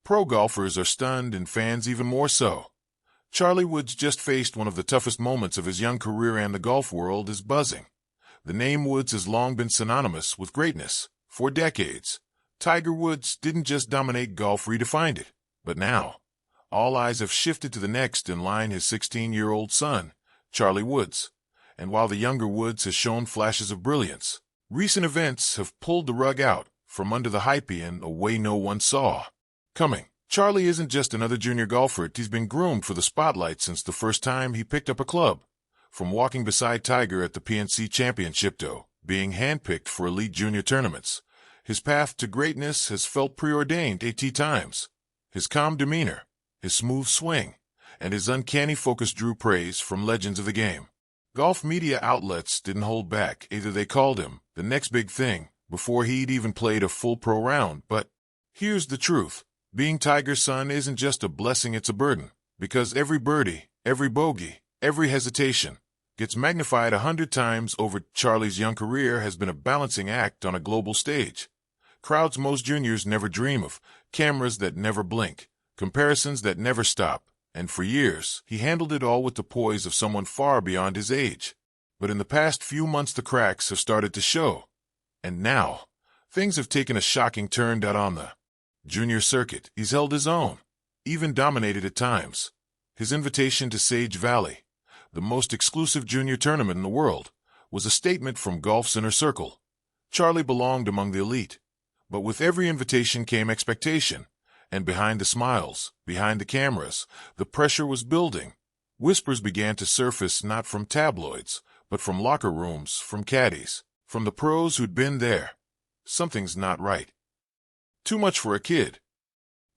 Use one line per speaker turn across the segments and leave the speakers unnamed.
Pro golfers are stunned and fans even more so. Charlie Woods just faced one of the toughest moments of his young career, and the golf world is buzzing. The name Woods has long been synonymous with greatness. For decades, Tiger Woods didn't just dominate golf, redefined it. But now, all eyes have shifted to the next in line, his 16-year-old son, Charlie Woods. And while the younger Woods has shown flashes of brilliance, recent events have pulled the rug out from under the hype in a way no one saw coming. Charlie isn't just another junior golfer. He's been groomed for the spotlight since the first time he picked up a club. From walking beside Tiger at the PNC Championship to being handpicked for elite junior tournaments, his path to greatness has felt preordained 80 times. His calm demeanor, his smooth swing, and his uncanny focus drew praise from legends of the game. Golf media outlets didn't hold back. Either they called him the next big thing before he'd even played a full pro round. But here's the truth. Being Tiger's son isn't just a blessing, it's a burden. Because every birdie, every bogey, every hesitation gets magnified 100 times over. Charlie's young career has been a balancing act on a global stage. Crowds most juniors never dream of, cameras that never blink, comparisons that never stop. And for years, he handled it all with the poise of someone far beyond his age. But in the past few months, the cracks have started to show. And now, things have taken a shocking turn out on the junior circuit. He's held his own, even dominated at times. His invitation to Sage Valley, the most exclusive junior tournament in the world, was a statement from golf's inner circle. Charlie belonged among the elite. But with every invitation came expectation. And behind the smiles, behind the cameras, the pressure was building. Whispers began to surface, not from tabloids, but from locker rooms, from caddies, from the pros who'd been there. Something's not right. Too much for a kid.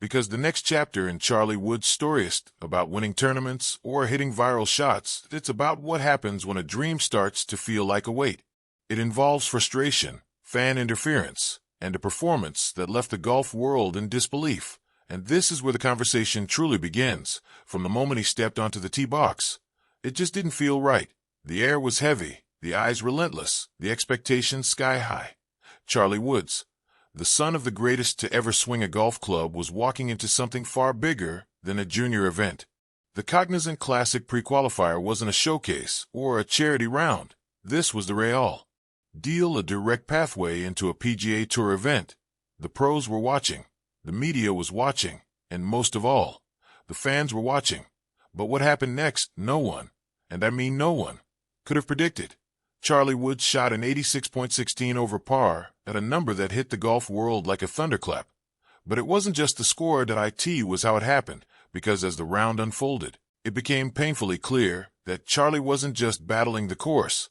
Because the next chapter in Charlie Woods' story isn't about winning tournaments or hitting viral shots. It's about what happens when a dream starts to feel like a weight. It involves frustration, fan interference, and a performance that left the golf world in disbelief. And this is where the conversation truly begins. From the moment he stepped onto the tee box, it just didn't feel right. The air was heavy, the eyes relentless, the expectations sky high. Charlie Woods, the son of the greatest to ever swing a golf club, was walking into something far bigger than a junior event. The Cognizant Classic pre-qualifier wasn't a showcase or a charity round. This was the real deal, a direct pathway into a PGA Tour event. The pros were watching. The media was watching, and most of all, the fans were watching. But what happened next, no one, and I mean no one, could have predicted. Charlie Woods shot an 86.16 over par at a number that hit the golf world like a thunderclap. But it wasn't just the score that was how it happened, because as the round unfolded, it became painfully clear that Charlie wasn't just battling the course.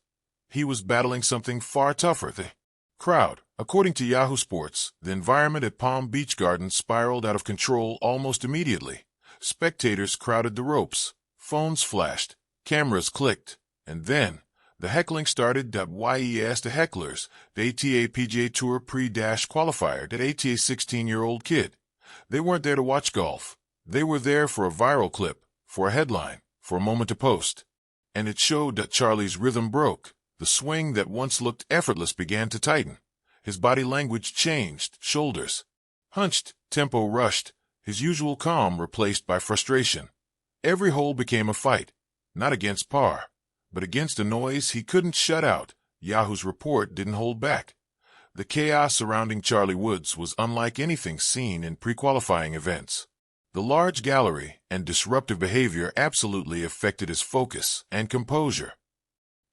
He was battling something far tougher, the crowd. According to Yahoo Sports, the environment at Palm Beach Gardens spiraled out of control almost immediately. Spectators crowded the ropes, phones flashed, cameras clicked, and then the heckling started. Yes, the hecklers, the ATA PGA Tour pre-qualifier, that ATA 16-year-old kid. They weren't there to watch golf. They were there for a viral clip, for a headline, for a moment to post. And it showed that Charlie's rhythm broke. The swing that once looked effortless began to tighten. His body language changed, shoulders hunched, tempo rushed, his usual calm replaced by frustration. Every hole became a fight, not against par, but against a noise he couldn't shut out. Yahoo's report didn't hold back. The chaos surrounding Charlie Woods was unlike anything seen in pre-qualifying events. The large gallery and disruptive behavior absolutely affected his focus and composure.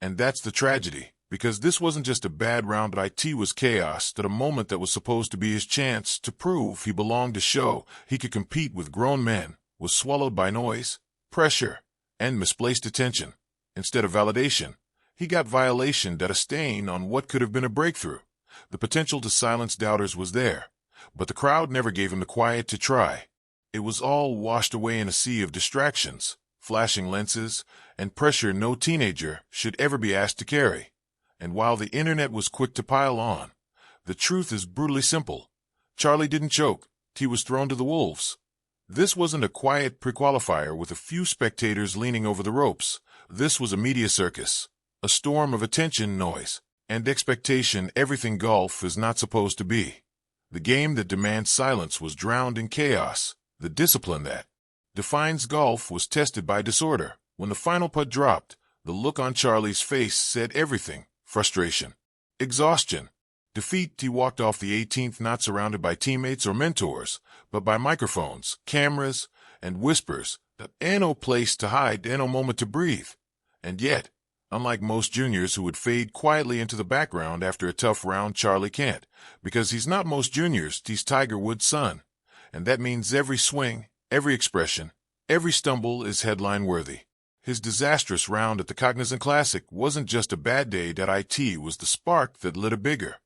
And that's the tragedy. Because this wasn't just a bad round, it was chaos, that a moment that was supposed to be his chance to prove he belonged, to show he could compete with grown men, was swallowed by noise, pressure, and misplaced attention. Instead of validation, he got violation, that a stain on what could have been a breakthrough. The potential to silence doubters was there, but the crowd never gave him the quiet to try. It was all washed away in a sea of distractions, flashing lenses, and pressure no teenager should ever be asked to carry. And while the internet was quick to pile on, the truth is brutally simple. Charlie didn't choke. He was thrown to the wolves. This wasn't a quiet pre-qualifier with a few spectators leaning over the ropes. This was a media circus, a storm of attention, noise, and expectation, everything golf is not supposed to be. The game that demands silence was drowned in chaos. The discipline that defines golf was tested by disorder. When the final putt dropped, the look on Charlie's face said everything. Frustration, exhaustion, defeat. He walked off the 18th not surrounded by teammates or mentors, but by microphones, cameras, and whispers. Ain't no place to hide, ain't no moment to breathe. And yet, unlike most juniors who would fade quietly into the background after a tough round, Charlie can't, because he's not most juniors, he's Tiger Woods' son. And that means every swing, every expression, every stumble is headline-worthy. His disastrous round at the Cognizant Classic wasn't just a bad day. It was the spark that lit a bigger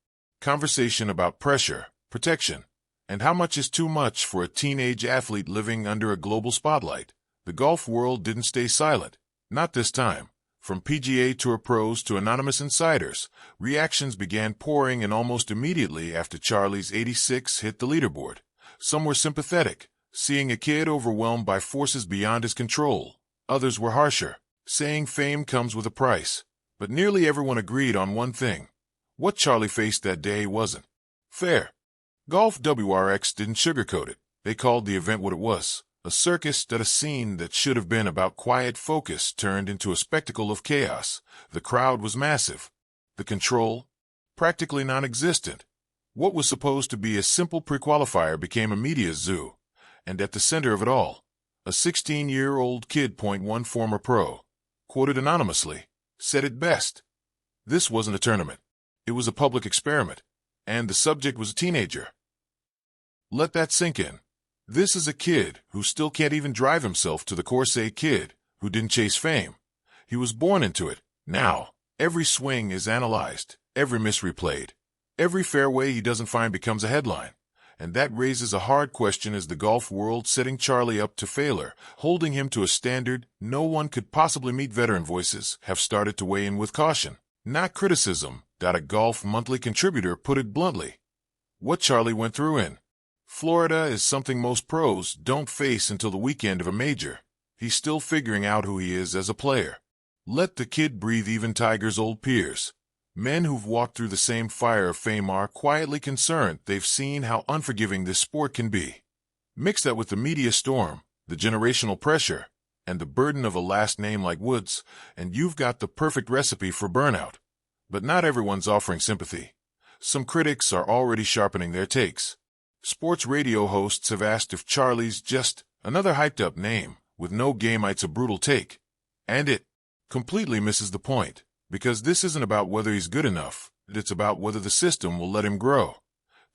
conversation about pressure, protection, and how much is too much for a teenage athlete living under a global spotlight. The golf world didn't stay silent. Not this time. From PGA Tour pros to anonymous insiders, reactions began pouring in almost immediately after Charlie's 86 hit the leaderboard. Some were sympathetic, seeing a kid overwhelmed by forces beyond his control. Others were harsher, saying fame comes with a price. But nearly everyone agreed on one thing. What Charlie faced that day wasn't fair. Golf WRX didn't sugarcoat it. They called the event what it was. A circus. That a scene that should have been about quiet focus turned into a spectacle of chaos. The crowd was massive. The control, practically non-existent. What was supposed to be a simple pre-qualifier became a media zoo. And at the center of it all, a 16-year-old kid. One former pro, quoted anonymously, said it best. This wasn't a tournament. It was a public experiment. And the subject was a teenager. Let that sink in. This is a kid who still can't even drive himself to the course. A kid who didn't chase fame. He was born into it. Now, every swing is analyzed, every miss replayed. Every fairway he doesn't find becomes a headline. And that raises a hard question. Is the golf world setting Charlie up to failure, holding him to a standard no one could possibly meet? Veteran voices have started to weigh in with caution, not criticism. A Golf Monthly contributor put it bluntly. What Charlie went through in Florida is something most pros don't face until the weekend of a major. He's still figuring out who he is as a player. Let the kid breathe. Even Tiger's old peers, men who've walked through the same fire of fame, are quietly concerned. They've seen how unforgiving this sport can be. Mix that with the media storm, the generational pressure, and the burden of a last name like Woods, and you've got the perfect recipe for burnout. But not everyone's offering sympathy. Some critics are already sharpening their takes. Sports radio hosts have asked if Charlie's just another hyped-up name with no game. It's a brutal take. And it completely misses the point, because this isn't about whether he's good enough. It's about whether the system will let him grow.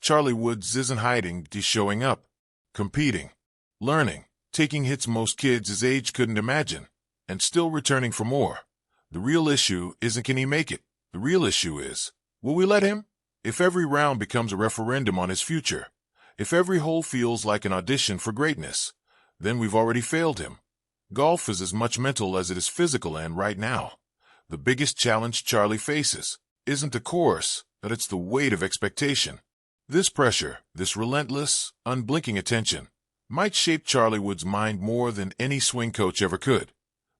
Charlie Woods isn't hiding. He's showing up, competing, learning, taking hits most kids his age couldn't imagine, and still returning for more. The real issue isn't can he make it. The real issue is, will we let him? If every round becomes a referendum on his future, if every hole feels like an audition for greatness, then we've already failed him. Golf is as much mental as it is physical, and right now, the biggest challenge Charlie faces isn't the course, but it's the weight of expectation. This pressure, this relentless, unblinking attention, might shape Charlie Woods' mind more than any swing coach ever could.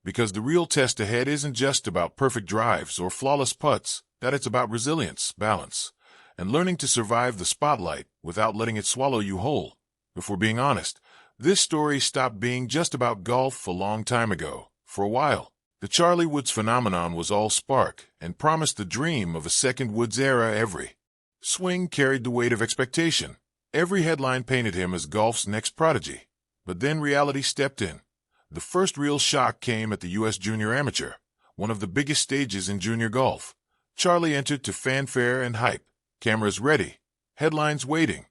Because the real test ahead isn't just about perfect drives or flawless putts, that it's about resilience, balance, and learning to survive the spotlight without letting it swallow you whole. If we're being honest, this story stopped being just about golf a long time ago. For a while, the Charlie Woods phenomenon was all spark and promised the dream of a second Woods era. Every swing carried the weight of expectation. Every headline painted him as golf's next prodigy. But then reality stepped in. The first real shock came at the U.S. Junior Amateur, one of the biggest stages in junior golf. Charlie entered to fanfare and hype, cameras ready, headlines waiting.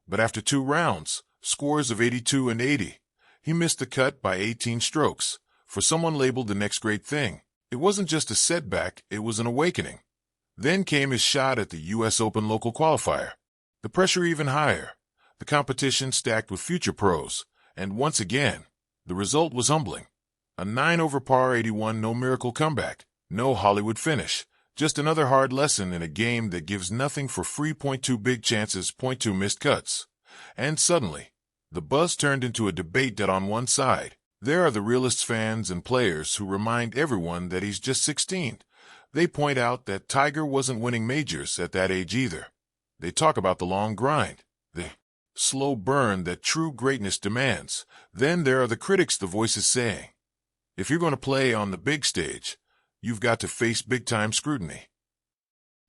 But after 2 rounds, scores of 82 and 80, he missed the cut by 18 strokes. For someone labeled the next great thing, it wasn't just a setback, it was an awakening. Then came his shot at the U.S. Open local qualifier. The pressure even higher, the competition stacked with future pros, and once again, the result was humbling. A 9 over par 81 no miracle comeback, no Hollywood finish, just another hard lesson in a game that gives nothing for free. 2 big chances, 2 missed cuts. And suddenly, the buzz turned into a debate. On one side, there are the realists, fans and players who remind everyone that he's just 16. They point out that Tiger wasn't winning majors at that age either. They talk about the long grind, the slow burn that true greatness demands. Then there are the critics, the voices saying, if you're going to play on the big stage, you've got to face big-time scrutiny.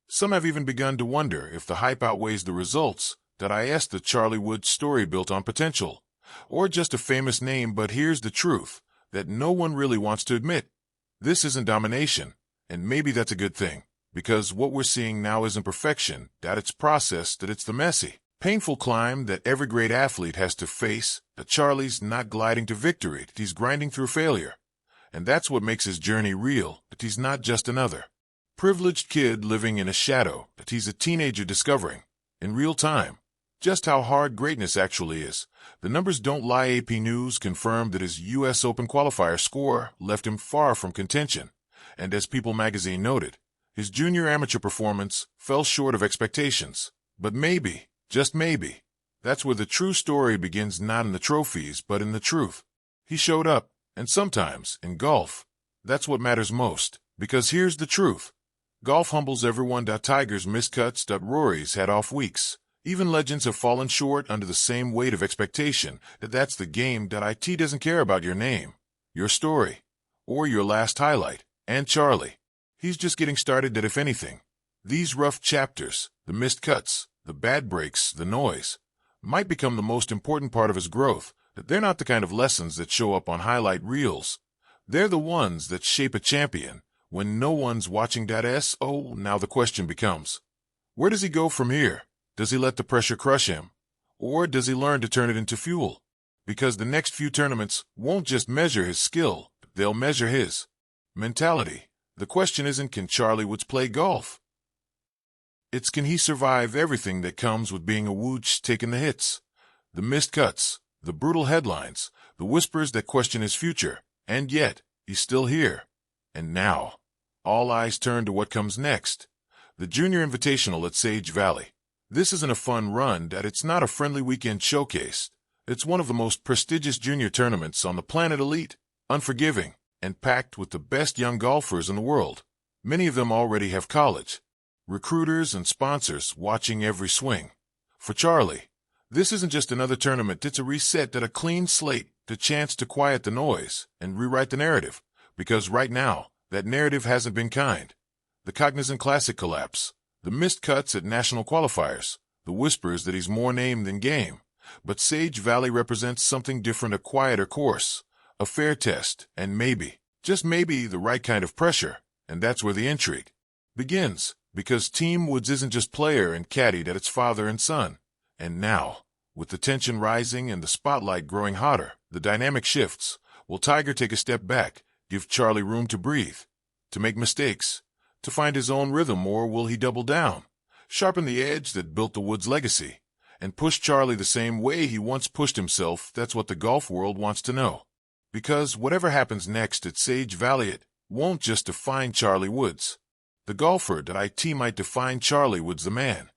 Some have even begun to wonder if the hype outweighs the results. That I asked the Charlie Woods story built on potential, or just a famous name. But here's the truth that no one really wants to admit. This isn't domination, and maybe that's a good thing, because what we're seeing now isn't perfection, that it's process, that it's the messy, painful climb that every great athlete has to face. That Charlie's not gliding to victory, that he's grinding through failure. And that's what makes his journey real, that he's not just another privileged kid living in a shadow, that he's a teenager discovering, in real time, just how hard greatness actually is. The numbers don't lie. AP News confirmed that his U.S. Open qualifier score left him far from contention, and as People magazine noted, his junior amateur performance fell short of expectations. But maybe, just maybe, that's where the true story begins, not in the trophies but in the truth. He showed up, and sometimes, in golf, that's what matters most, because here's the truth. Golf humbles everyone. Tiger's missed cuts. Rory's had off weeks. Even legends have fallen short under the same weight of expectation. That's the game. It doesn't care about your name, your story, or your last highlight. And Charlie, he's just getting started. That if anything, these rough chapters, the missed cuts, the bad breaks, the noise, might become the most important part of his growth. That they're not the kind of lessons that show up on highlight reels. They're the ones that shape a champion when no one's watching. Now the question becomes, where does he go from here? Does he let the pressure crush him? Or does he learn to turn it into fuel? Because the next few tournaments won't just measure his skill, they'll measure his mentality. The question isn't, can Charlie Woods play golf? It's, can he survive everything that comes with being a Woods, taking the hits, the missed cuts, the brutal headlines, the whispers that question his future. And yet, he's still here. And now, all eyes turn to what comes next. The Junior Invitational at Sage Valley. This isn't a fun run. It's not a friendly weekend showcase. It's one of the most prestigious junior tournaments on the planet. Elite, unforgiving, and packed with the best young golfers in the world. Many of them already have college recruiters and sponsors watching every swing. For Charlie, this isn't just another tournament. It's a reset, a clean slate, the chance to quiet the noise and rewrite the narrative. Because right now, that narrative hasn't been kind. The Cognizant Classic collapse, the missed cuts at national qualifiers, the whispers that he's more name than game. But Sage Valley represents something different, a quieter course, a fair test, and maybe, just maybe, the right kind of pressure. And that's where the intrigue begins, because Team Woods isn't just player and caddy, that it's father and son. And now, with the tension rising and the spotlight growing hotter, the dynamic shifts. Will Tiger take a step back, give Charlie room to breathe, to make mistakes, to find his own rhythm, or will he double down, sharpen the edge that built the Woods legacy, and push Charlie the same way he once pushed himself? That's what the golf world wants to know. Because whatever happens next at Sage Valley, it won't just define Charlie Woods, the golfer. That might define Charlie Woods, the man.